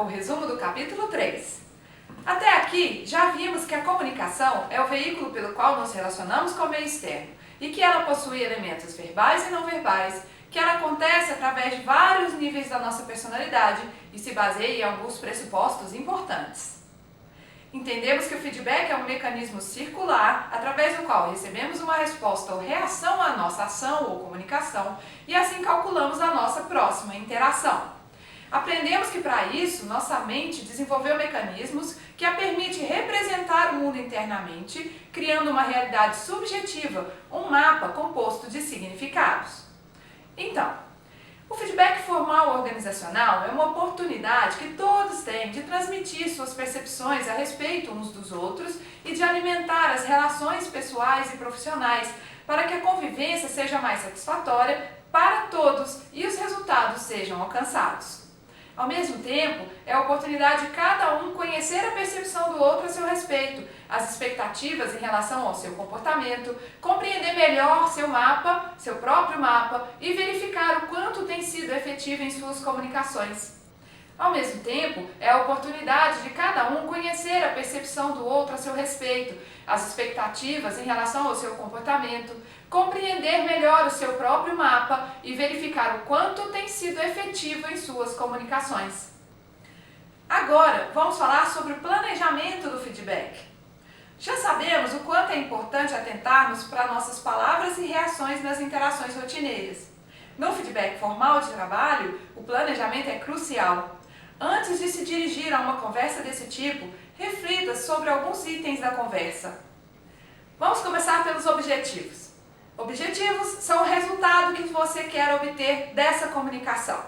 com o resumo do capítulo 3. Até aqui, já vimos que a comunicação é o veículo pelo qual nos relacionamos com o meio externo e que ela possui elementos verbais e não verbais, que ela acontece através de vários níveis da nossa personalidade e se baseia em alguns pressupostos importantes. Entendemos que o feedback é um mecanismo circular através do qual recebemos uma resposta ou reação à nossa ação ou comunicação e assim calculamos a nossa próxima interação. Aprendemos que para isso nossa mente desenvolveu mecanismos que a permite representar o mundo internamente, criando uma realidade subjetiva, um mapa composto de significados. Então, o feedback formal organizacional é uma oportunidade que todos têm de transmitir suas percepções a respeito uns dos outros e de alimentar as relações pessoais e profissionais para que a convivência seja mais satisfatória para todos e os resultados sejam alcançados. Ao mesmo tempo, é a oportunidade de cada um conhecer a percepção do outro a seu respeito, as expectativas em relação ao seu comportamento, compreender melhor seu mapa, seu próprio mapa e verificar o quanto tem sido efetivo em suas comunicações. Ao mesmo tempo, é a oportunidade de cada um conhecer a percepção do outro a seu respeito, as expectativas em relação ao seu comportamento, compreender melhor o seu próprio mapa e verificar o quanto tem sido efetivo em suas comunicações. Agora, vamos falar sobre o planejamento do feedback. Já sabemos o quanto é importante atentarmos para nossas palavras e reações nas interações rotineiras. No feedback formal de trabalho, o planejamento é crucial. Antes de se dirigir a uma conversa desse tipo, reflita sobre alguns itens da conversa. Vamos começar pelos objetivos. Objetivos são o resultado que você quer obter dessa comunicação.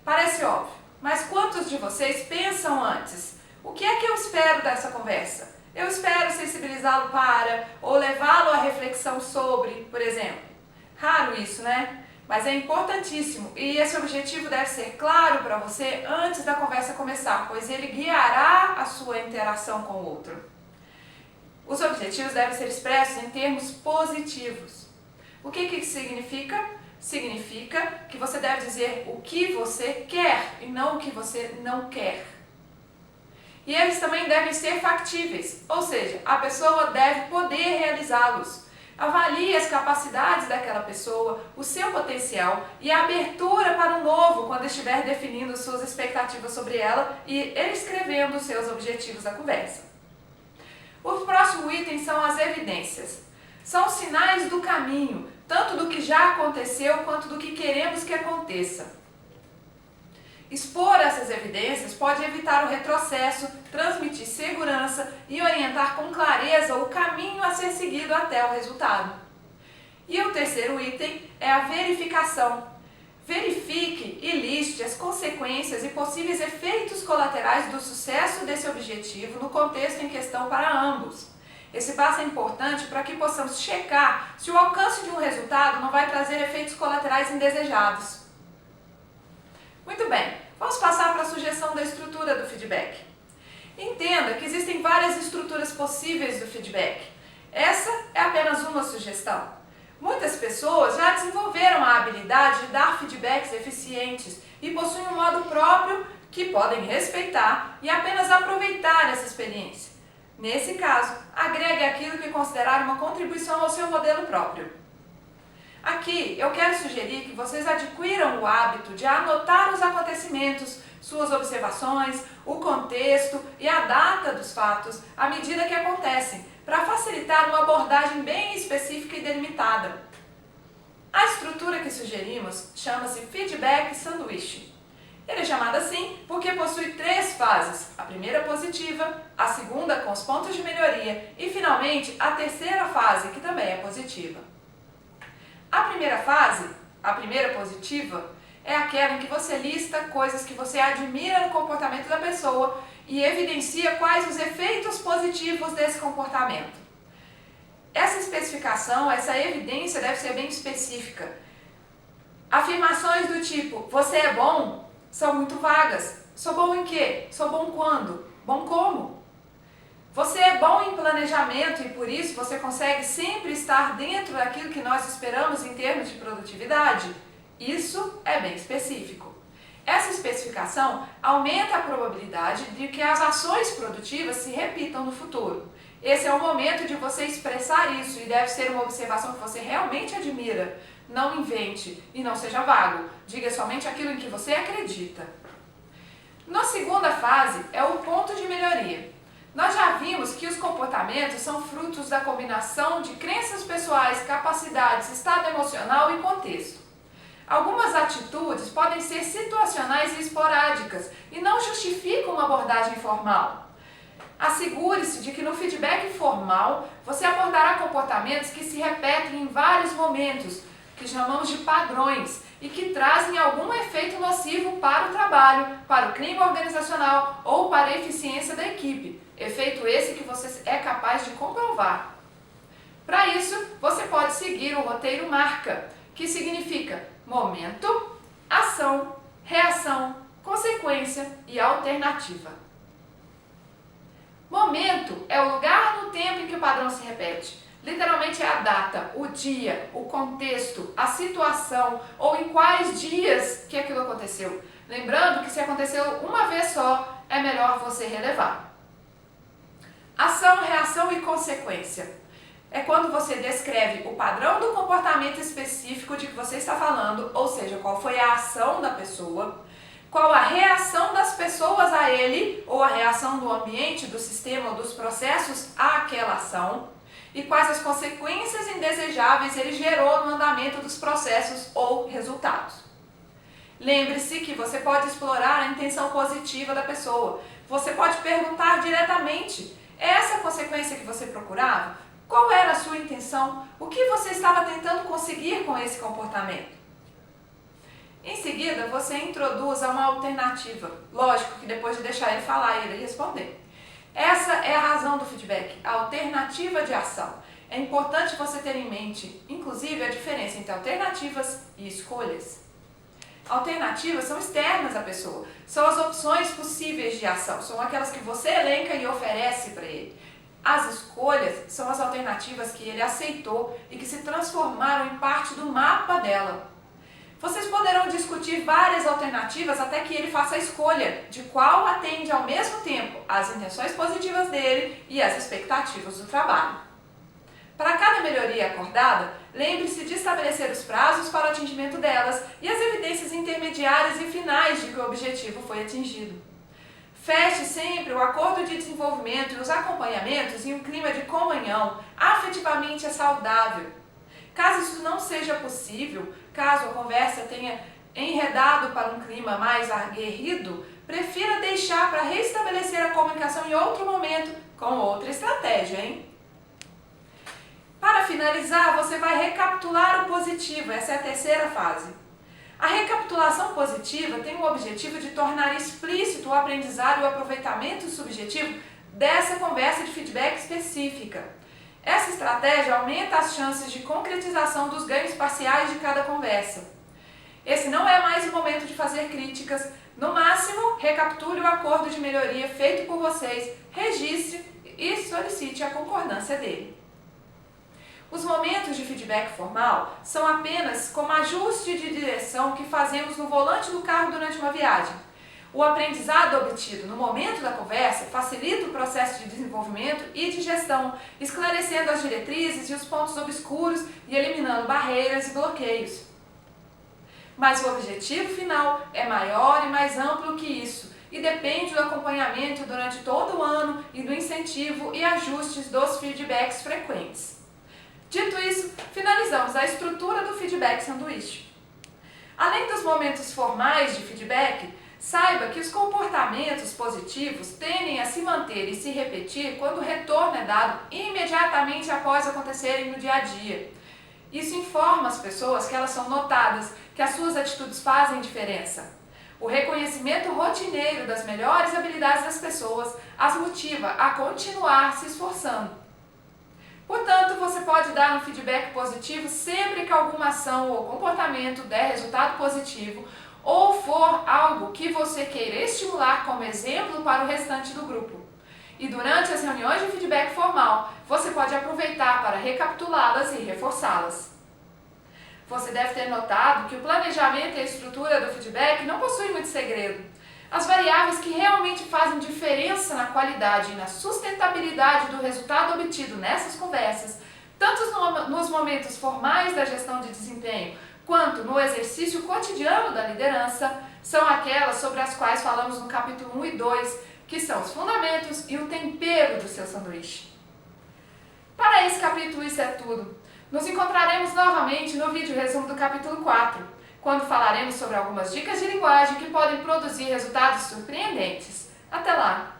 Parece óbvio, mas quantos de vocês pensam antes? O que é que eu espero dessa conversa? Eu espero sensibilizá-lo para ou levá-lo à reflexão sobre, por exemplo. Raro isso, né? Mas é importantíssimo e esse objetivo deve ser claro para você antes da conversa começar, pois ele guiará a sua interação com o outro. Os objetivos devem ser expressos em termos positivos. O que isso significa? Significa que você deve dizer o que você quer e não o que você não quer. E eles também devem ser factíveis, ou seja, a pessoa deve poder realizá-los. Avalie as capacidades daquela pessoa, o seu potencial e a abertura para o novo quando estiver definindo suas expectativas sobre ela e escrevendo os seus objetivos da conversa. O próximo item são as evidências. São sinais do caminho, tanto do que já aconteceu quanto do que queremos que aconteça. Expor essas evidências pode evitar o retrocesso, transmitir segurança e orientar com clareza o caminho a ser seguido até o resultado. E o terceiro item é a verificação. Verifique e liste as consequências e possíveis efeitos colaterais do sucesso desse objetivo no contexto em questão para ambos. Esse passo é importante para que possamos checar se o alcance de um resultado não vai trazer efeitos colaterais indesejados. Muito bem, vamos passar para a sugestão da estrutura do feedback. Entenda que existem várias estruturas possíveis do feedback. Essa é apenas uma sugestão. Muitas pessoas já desenvolveram a habilidade de dar feedbacks eficientes e possuem um modo próprio que podem respeitar e apenas aproveitar essa experiência. Nesse caso, agregue aquilo que considerar uma contribuição ao seu modelo próprio. Aqui, eu quero sugerir que vocês adquiram o hábito de anotar os acontecimentos, suas observações, o contexto e a data dos fatos à medida que acontecem, para facilitar uma abordagem bem específica e delimitada. A estrutura que sugerimos chama-se feedback sanduíche. Ele é chamado assim porque possui 3 fases, a primeira positiva, a segunda com os pontos de melhoria e, finalmente, a terceira fase, que também é positiva. A primeira fase, a primeira positiva, é aquela em que você lista coisas que você admira no comportamento da pessoa e evidencia quais os efeitos positivos desse comportamento. Essa especificação, essa evidência deve ser bem específica. Afirmações do tipo, você é bom, são muito vagas. Sou bom em quê? Sou bom quando? Bom como? Você é bom em planejamento e por isso você consegue sempre estar dentro daquilo que nós esperamos em termos de produtividade? Isso é bem específico. Essa especificação aumenta a probabilidade de que as ações produtivas se repitam no futuro. Esse é o momento de você expressar isso e deve ser uma observação que você realmente admira. Não invente e não seja vago. Diga somente aquilo em que você acredita. Na segunda fase é o ponto de melhoria. Nós já vimos que os comportamentos são frutos da combinação de crenças pessoais, capacidades, estado emocional e contexto. Algumas atitudes podem ser situacionais e esporádicas e não justificam uma abordagem formal. Assegure-se de que no feedback formal você abordará comportamentos que se repetem em vários momentos, que chamamos de padrões, e que trazem algum efeito nocivo para o trabalho, para o clima organizacional ou para a eficiência da equipe. Efeito esse que você é capaz de comprovar. Para isso, você pode seguir o roteiro MARCA, que significa momento, ação, reação, consequência e alternativa. Momento é o lugar no tempo em que o padrão se repete. Literalmente é a data, o dia, o contexto, a situação ou em quais dias que aquilo aconteceu. Lembrando que se aconteceu uma vez só, é melhor você relevar. Ação, reação e consequência. É quando você descreve o padrão do comportamento específico de que você está falando, ou seja, qual foi a ação da pessoa, qual a reação das pessoas a ele, ou a reação do ambiente, do sistema ou dos processos àquela ação, e quais as consequências indesejáveis ele gerou no andamento dos processos ou resultados. Lembre-se que você pode explorar a intenção positiva da pessoa. Você pode perguntar diretamente: é essa a consequência que você procurava? Qual era a sua intenção? O que você estava tentando conseguir com esse comportamento? Em seguida, você introduz uma alternativa. Lógico que depois de deixar ele falar, ele responder. Essa é a razão do feedback, a alternativa de ação. É importante você ter em mente, inclusive, a diferença entre alternativas e escolhas. Alternativas são externas à pessoa, são as opções possíveis de ação, são aquelas que você elenca e oferece para ele. As escolhas são as alternativas que ele aceitou e que se transformaram em parte do mapa dela. Vocês poderão discutir várias alternativas até que ele faça a escolha de qual atende ao mesmo tempo às intenções positivas dele e às expectativas do trabalho. Para cada melhoria acordada, lembre-se de estabelecer os prazos para o atingimento delas e as evidências intermediárias e finais de que o objetivo foi atingido. Feche sempre o acordo de desenvolvimento e os acompanhamentos em um clima de comunhão afetivamente saudável. Caso isso não seja possível, caso a conversa tenha enredado para um clima mais aguerrido, prefira deixar para restabelecer a comunicação em outro momento, com outra estratégia, hein? Para finalizar, você vai recapitular o positivo, essa é a terceira fase. A recapitulação positiva tem o objetivo de tornar explícito o aprendizado e o aproveitamento subjetivo dessa conversa de feedback específica. Essa estratégia aumenta as chances de concretização dos ganhos parciais de cada conversa. Esse não é mais o momento de fazer críticas. No máximo, recapitule o acordo de melhoria feito por vocês, registre e solicite a concordância dele. Os momentos de feedback formal são apenas como ajuste de direção que fazemos no volante do carro durante uma viagem. O aprendizado obtido no momento da conversa facilita o processo de desenvolvimento e de gestão, esclarecendo as diretrizes e os pontos obscuros e eliminando barreiras e bloqueios. Mas o objetivo final é maior e mais amplo que isso e depende do acompanhamento durante todo o ano e do incentivo e ajustes dos feedbacks frequentes. Dito isso, finalizamos a estrutura do feedback sanduíche. Além dos momentos formais de feedback, saiba que os comportamentos positivos tendem a se manter e se repetir quando o retorno é dado imediatamente após acontecerem no dia a dia. Isso informa as pessoas que elas são notadas, que as suas atitudes fazem diferença. O reconhecimento rotineiro das melhores habilidades das pessoas as motiva a continuar se esforçando. Portanto, você pode dar um feedback positivo sempre que alguma ação ou comportamento der resultado positivo ou for algo que você queira estimular como exemplo para o restante do grupo. E durante as reuniões de feedback formal, você pode aproveitar para recapitulá-las e reforçá-las. Você deve ter notado que o planejamento e a estrutura do feedback não possuem muito segredo. As variáveis que realmente fazem diferença na qualidade e na sustentabilidade do resultado obtido nessas conversas, tanto nos momentos formais da gestão de desempenho, quanto no exercício cotidiano da liderança, são aquelas sobre as quais falamos no capítulo 1 e 2, que são os fundamentos e o tempero do seu sanduíche. Para esse capítulo isso é tudo. Nos encontraremos novamente no vídeo resumo do capítulo 4, quando falaremos sobre algumas dicas de linguagem que podem produzir resultados surpreendentes. Até lá!